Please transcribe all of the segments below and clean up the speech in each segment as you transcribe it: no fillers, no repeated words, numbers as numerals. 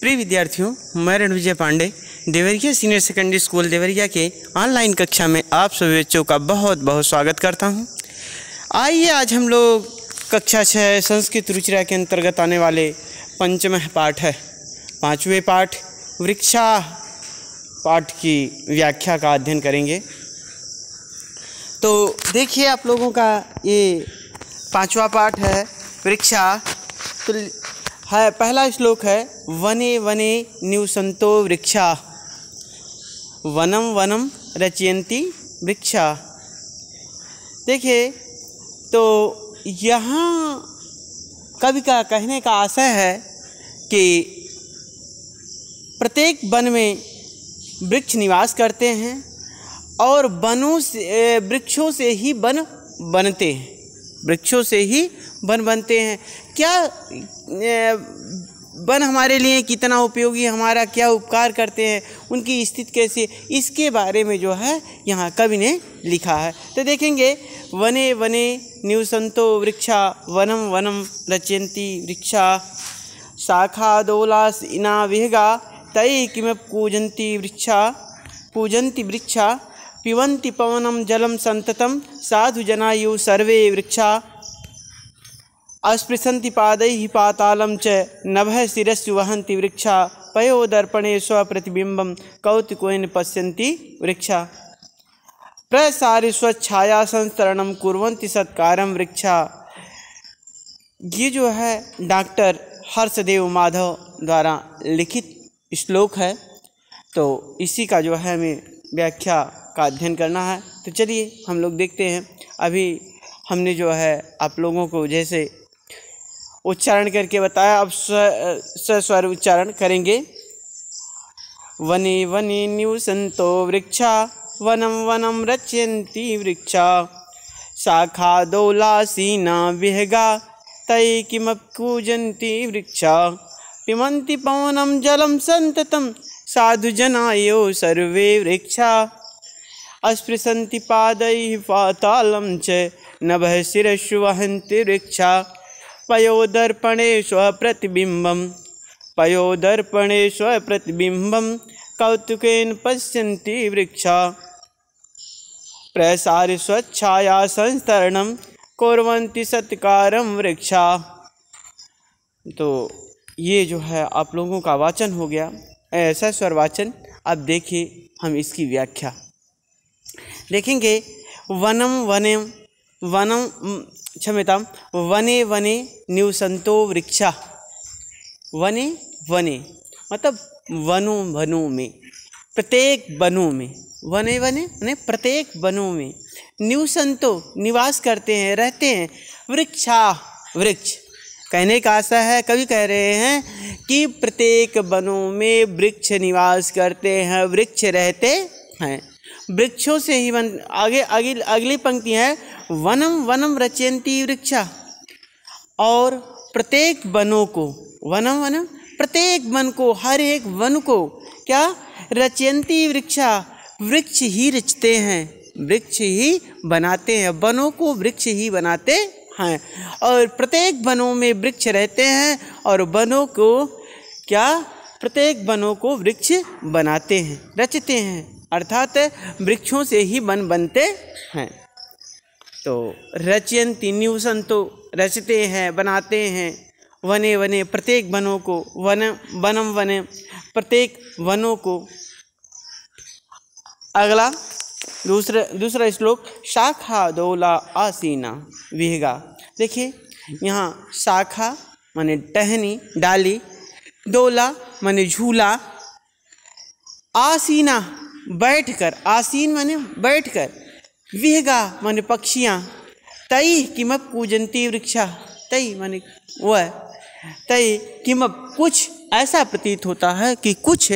प्रिय विद्यार्थियों, मैं Ranvijay Pandey Deoria senior secondary school Deoria के ऑनलाइन कक्षा में आप सभी बच्चों का बहुत बहुत स्वागत करता हूं। आइए आज हम लोग कक्षा 6 संस्कृत रुचिरा के अंतर्गत आने वाले पंचम पाठ है 5वें पाठ वृक्षा पाठ की व्याख्या का अध्ययन करेंगे। तो देखिए आप लोगों का ये 5वां पाठ है वृक्षा। तो है पहला श्लोक है वने वने निवसन्तो वृक्षा वनम वनम रचयन्ति वृक्षा। देखिए तो यहाँ कवि का कहने का आशय है कि प्रत्येक वन में वृक्ष निवास करते हैं और वनों से वृक्षों से ही वन बनते हैं, वृक्षों से ही वन बनते हैं। क्या वन हमारे लिए कितना उपयोगी, हमारा क्या उपकार करते हैं, उनकी स्थिति कैसे, इसके बारे में जो है यहाँ कवि ने लिखा है। तो देखेंगे वने वने निवसन्तो वृक्षा वनम वनम रचयन्ति वृक्षा शाखादोलासिना विहगा तै किम पूजन्ति वृक्षा पिबन्ति पवनं जलं सन्ततं साधु जनायुः सर्वे वृक्षा अस्पृशन्ति पादैः पातालं च नभः शिरस्सु वहन्ति वृक्षा पयोदर्पणे स्वप्रतिबिम्बं कौतुकेन पश्यन्ति वृक्षा प्रसार्य स्वच्छाया संस्तरणं कुर्वन्ति सत्कारं वृक्षा। ये जो है डॉक्टर हर्षदेव माधव द्वारा लिखित श्लोक है। तो इसी का जो है हमें व्याख्या का अध्ययन करना है। तो चलिए हम लोग देखते हैं। अभी हमने जो है आप लोगों को जैसे उच्चारण करके बताया, अब स्वर उच्चारण करेंगे। वने वने निवसन्तो वृक्षा वनम वनम रचयन्ति वृक्षा शाखादोलासीना विहगा तै किम पूजन्ति वृक्षा पिबन्ति पवनं जलं सन्ततं साधु जनायो सर्वे वृक्षा अस्पृशन्ति पादैः पातालं च नभः शिरस्सु वहन्ति वृक्षा पयोदर्पणे स्वप्रतिबिम्बं कौतुकेन पश्यन्ति वृक्षा प्रसार्य स्वच्छाया संस्तरणं कुर्वन्ति सत्कारं वृक्षा। तो ये जो है आप लोगों का वाचन हो गया, ऐसा स्वर वाचन। अब देखिए हम इसकी व्याख्या देखेंगे। वनम वने वनम क्षम्यतां वने वने निवसन्तो वृक्षा। वने वने मतलब वनों वनों में, प्रत्येक वनों में, वने वने ने प्रत्येक वनों में निवसन्तो निवास करते हैं, रहते हैं वृक्षा वृक्ष। कहने का आशा है, कवि कह रहे हैं कि प्रत्येक वनों में वृक्ष निवास करते हैं, वृक्ष रहते हैं। वृक्षों से ही वन। अगली पंक्ति है वनम वनम रचयन्ति वृक्षा। और प्रत्येक वनों को, वनम वनम प्रत्येक वन को, हर एक वन को क्या रचयन्ति वृक्षा, वृक्ष ही रचते हैं, वृक्ष ही बनाते हैं, वनों को वृक्ष ही बनाते हैं। और प्रत्येक वनों में वृक्ष रहते हैं और वनों को क्या, प्रत्येक वनों को वृक्ष बनाते हैं, रचते हैं, अर्थात वृक्षों से ही वन बनते हैं। तो रचयन्ति निवसन्तो रचते हैं, बनाते हैं, वने वने प्रत्येक वनों को, वनम वने प्रत्येक वनों को। अगला दूसरा श्लोक शाखादोला आसीना विहगा। देखिए यहाँ शाखा माने टहनी डाली, दोला माने झूला, आसीना बैठकर, आसीन माने बैठकर, विहगा माने पक्षियाँ, तै किम पूजन्ति वृक्षा, तै माने वह, तै किम कुछ ऐसा प्रतीत होता है कि कुछ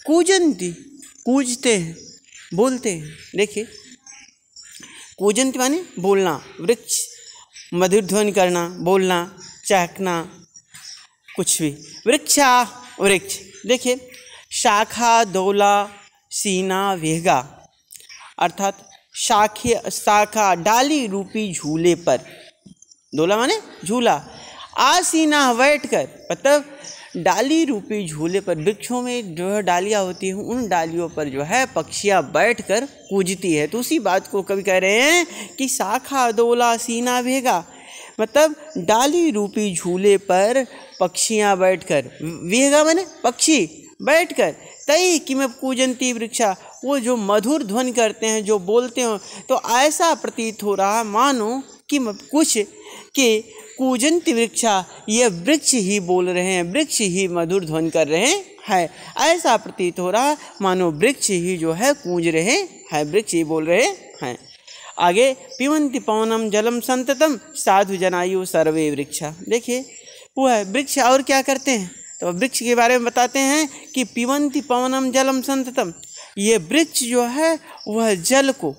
पूजन्ति पूजते हैं, बोलते हैं। देखिए पूजन्ति माने बोलना, वृक्ष मधुर ध्वनि करना, बोलना, चहकना, कुछ भी, वृक्षा वृक्ष। देखिए शाखा दोला सीना विहगा अर्थात शाखा डाली रूपी झूले पर, दोला माने झूला, आसीना बैठकर, मतलब डाली रूपी झूले पर, वृक्षों में जो है डालियाँ होती हैं, उन डालियों पर जो है पक्षियाँ बैठकर कूजती है। तो उसी बात को कवि कह रहे हैं कि शाखा डोला सीना भेगा, मतलब डाली रूपी झूले पर पक्षियाँ बैठकर, वेगा माने पक्षी बैठकर, तई कि मैं कूजंती वृक्षा, वो जो मधुर ध्वनि करते हैं, जो बोलते हो, तो ऐसा प्रतीत हो रहा मानो कि कुछ कि कूजंती वृक्षा, ये वृक्ष ही बोल रहे हैं, वृक्ष ही मधुर ध्वनि कर रहे हैं, ऐसा प्रतीत हो रहा मानो वृक्ष ही जो है कूंज रहे हैं, वृक्ष ही बोल रहे हैं। आगे पिबन्ति पवनम जलम संततम साधु जनायु सर्वे वृक्षा। देखिए वो है वृक्ष और क्या करते हैं, तो वृक्ष के बारे में बताते हैं कि पिबन्ति पवनम जलम संततम, ये वृक्ष जो है वह जल को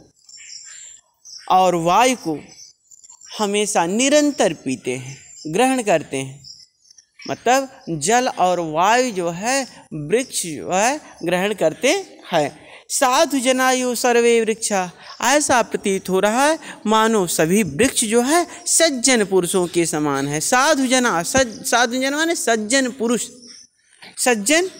और वायु को हमेशा निरंतर पीते हैं, ग्रहण करते हैं, मतलब जल और वायु जो है वृक्ष जो है ग्रहण करते हैं। साधु जनायु सर्वे वृक्षा, ऐसा प्रतीत हो रहा है मानो सभी वृक्ष जो है सज्जन पुरुषों के समान है। साधु जना, साधु जन माने सज्जन पुरुष, सज्जन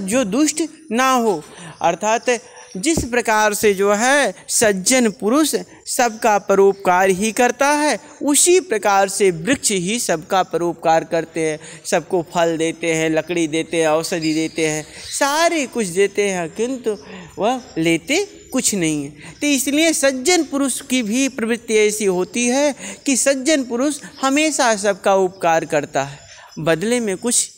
जो दुष्ट ना हो, अर्थात जिस प्रकार से जो है सज्जन पुरुष सबका परोपकार ही करता है, उसी प्रकार से वृक्ष ही सबका परोपकार करते हैं, सबको फल देते हैं, लकड़ी देते हैं, औषधि देते हैं, सारे कुछ देते हैं, किंतु वह लेते कुछ नहीं है। तो इसलिए सज्जन पुरुष की भी प्रवृत्ति ऐसी होती है कि सज्जन पुरुष हमेशा सबका उपकार करता है, बदले में कुछ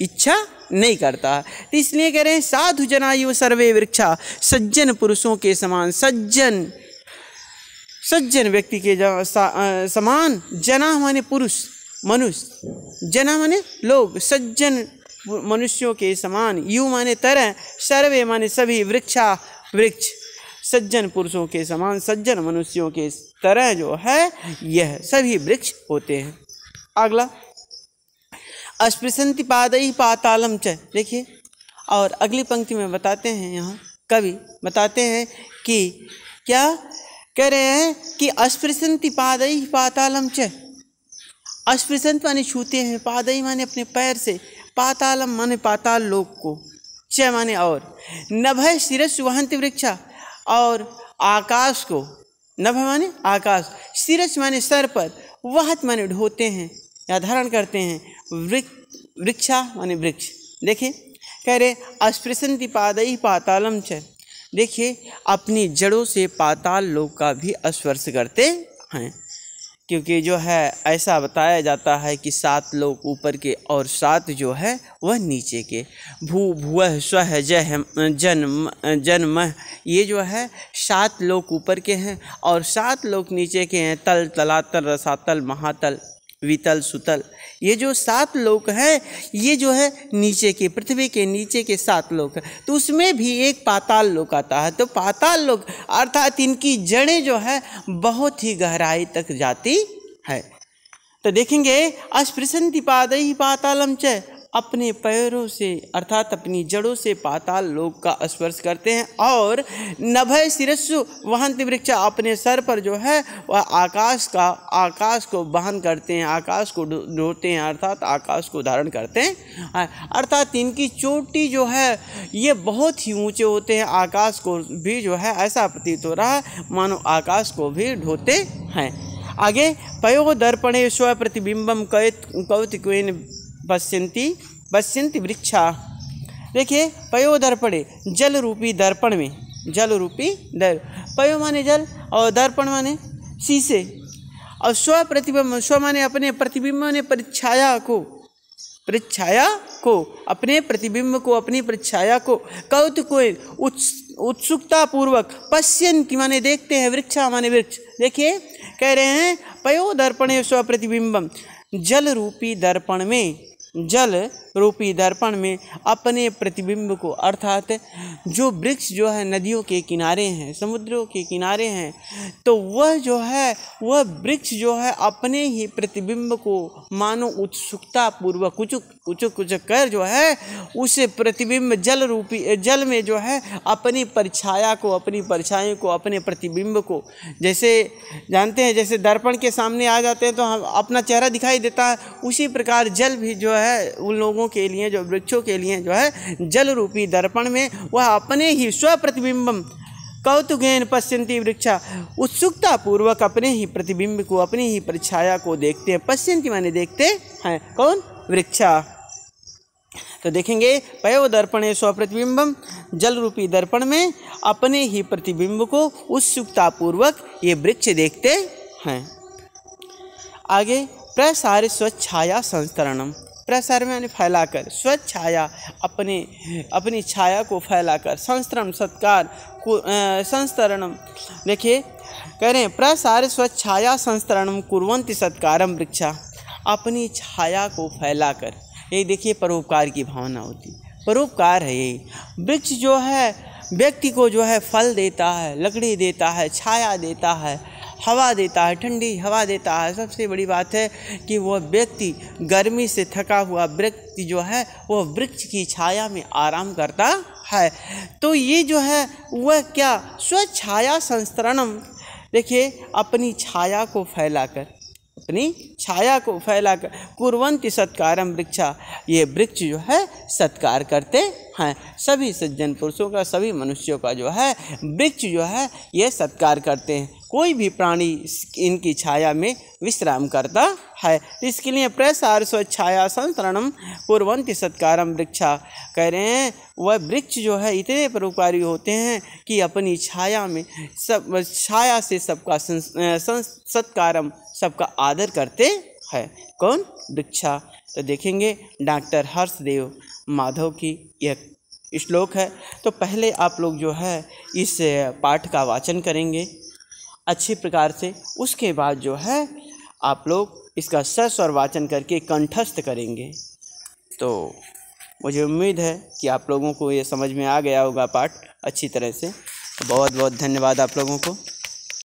इच्छा नहीं करता। तो इसलिए कह रहे हैं साधु जनायु सर्वे वृक्षा, सज्जन पुरुषों के समान, सज्जन व्यक्ति के समान, जना माने पुरुष, मनुष्य, जना माने लोग, सज्जन मनुष्यों के समान, यु माने तरह, सर्वे माने सभी, वृक्षा वृक्ष, सज्जन पुरुषों के समान, सज्जन मनुष्यों के तरह जो है यह सभी वृक्ष होते हैं। अगला अस्पृशन्ति पादैः पातालम च। देखिए और अगली पंक्ति में बताते हैं, यहाँ कवि बताते हैं कि क्या कह रहे हैं कि अस्पृशन्ति पादैः पातालम च। अस्पृशन्ति माने छूते हैं, पादैः माने अपने पैर से, पातालम माने पाताल लोक को, च माने और, नभः शिरस्सु वहन्ति वृक्षा, और आकाश को, नभ माने आकाश, शिरस्सु माने सर पर, वहत माने ढोते हैं या धारण करते हैं, वृक्षा माने वृक्ष। देखिए कह रहे अस्पृशन्ति पादैः पातालम च, देखिए अपनी जड़ों से पाताल लोक का भी स्पर्श करते हैं, क्योंकि जो है ऐसा बताया जाता है कि 7 लोक ऊपर के और 7 जो है वह नीचे के, भू भुवः स्वः जह जन्म, ये जो है 7 लोक ऊपर के हैं और 7 लोक नीचे के हैं, तल, तलातल, रसातल, महातल, वितल, सुतल, ये जो 7 लोक हैं ये जो है नीचे के, पृथ्वी के नीचे के 7 लोक हैं, तो उसमें भी एक पाताल लोक आता है। तो पाताल लोक अर्थात इनकी जड़ें जो है बहुत ही गहराई तक जाती है। तो देखेंगे अस्पृशन्ति पादैः पातालम च, अपने पैरों से अर्थात अपनी जड़ों से पाताल लोक का स्पर्श करते हैं, और नभः शिरस्सु वहन्ति वृक्षा, अपने सर पर जो है वह आकाश को वहन करते हैं, आकाश को ढोते हैं, अर्थात आकाश को धारण करते हैं, अर्थात इनकी चोटी जो है ये बहुत ही ऊंचे होते हैं, आकाश को भी जो है ऐसा प्रतीत हो रहा है मानो आकाश को भी ढोते हैं। आगे पयो दर्पणे स्व प्रतिबिंबम कौतिकेन पश्यन्ति वृक्षा। देखिए पयो दर्पणे, जल रूपी दर्पण में, जल रूपी पयो माने जल और दर्पण माने शीशे, और स्व प्रतिबिंब, स्व माने अपने, प्रतिबिंब माने परिछाया को, अपने प्रतिबिंब को, अपनी परिछाया को, कौतुकेन उत्सुकता पूर्वक, पश्यन्ति माने देखते हैं, वृक्षा माने वृक्ष। देखिए कह रहे हैं पयो दर्पणे स्व प्रतिबिंबम, जल रूपी दर्पण में, जल रूपी दर्पण में अपने प्रतिबिंब को, अर्थात जो वृक्ष जो है नदियों के किनारे हैं, समुद्रों के किनारे हैं, तो वह जो है वह वृक्ष जो है अपने ही प्रतिबिंब को मानो उत्सुकता पूर्वक कुचक कर जो है उस प्रतिबिंब जल रूपी, जल में जो है अपनी परछाया को, अपनी परछाई को, अपने प्रतिबिंब को, जैसे जानते हैं जैसे दर्पण के सामने आ जाते हैं तो हम अपना चेहरा दिखाई देता है, उसी प्रकार जल भी जो है उन लोगों लोगों के लिए, जो वृक्षों के लिए जो है जल रूपी दर्पण में वह अपने ही स्वप्रतिबिंबम कौतुकेन पश्यन्ति वृक्षा, उत्सुकता पूर्वक अपने ही प्रतिबिंब को, अपनी ही परछाया को देखते हैं। पश्यन्ति माने देखते हैं, कौन? वृक्षा। तो देखेंगे पयो दर्पणे स्वप्रतिबिंबम, जल रूपी दर्पण में अपने ही प्रतिबिंब को उत्सुकता पूर्वक ये वृक्ष देखते हैं। आगे प्रसार स्वच्छाया संस्तरणम, प्रसार में फैलाकर, स्वच्छाया अपनी छाया को फैलाकर, संस्तरण सत्कार, संस्तरणम, देखिए कह रहे हैं प्रसार स्वच्छाया संस्तरणम कुर्वन्ति सत्कारम वृक्षा, अपनी छाया को फैलाकर, यही देखिए परोपकार की भावना होती, परोपकार है यही। वृक्ष जो है व्यक्ति को जो है फल देता है, लकड़ी देता है, छाया देता है, हवा देता है, ठंडी हवा देता है। सबसे बड़ी बात है कि वह व्यक्ति गर्मी से थका हुआ व्यक्ति जो है वह वृक्ष की छाया में आराम करता है। तो ये जो है वह क्या, स्वच्छाया संस्तरणम, देखिए अपनी छाया को फैलाकर, अपनी छाया को फैलाकर, कुर्वन्ति सत्कारम वृक्षा, ये वृक्ष जो है सत्कार करते हैं। सभी सज्जन पुरुषों का, सभी मनुष्यों का जो है वृक्ष जो है ये सत्कार करते हैं। कोई भी प्राणी इनकी छाया में विश्राम करता है। इसके लिए प्रसार स्वच्छाया संस्तरणम कुर्वन्ति सत्कारम वृक्षा, कह रहे हैं वह वृक्ष जो है इतने परोपकारी होते हैं कि अपनी छाया में सब, छाया से सबका सत्कारम, सबका आदर करते हैं। कौन? वृक्षा। तो देखेंगे डॉक्टर हर्षदेव माधव की यह श्लोक है। तो पहले आप लोग जो है इस पाठ का वाचन करेंगे अच्छी प्रकार से, उसके बाद जो है आप लोग इसका सस्वर वाचन करके कंठस्थ करेंगे। तो मुझे उम्मीद है कि आप लोगों को ये समझ में आ गया होगा पाठ अच्छी तरह से। बहुत बहुत धन्यवाद आप लोगों को।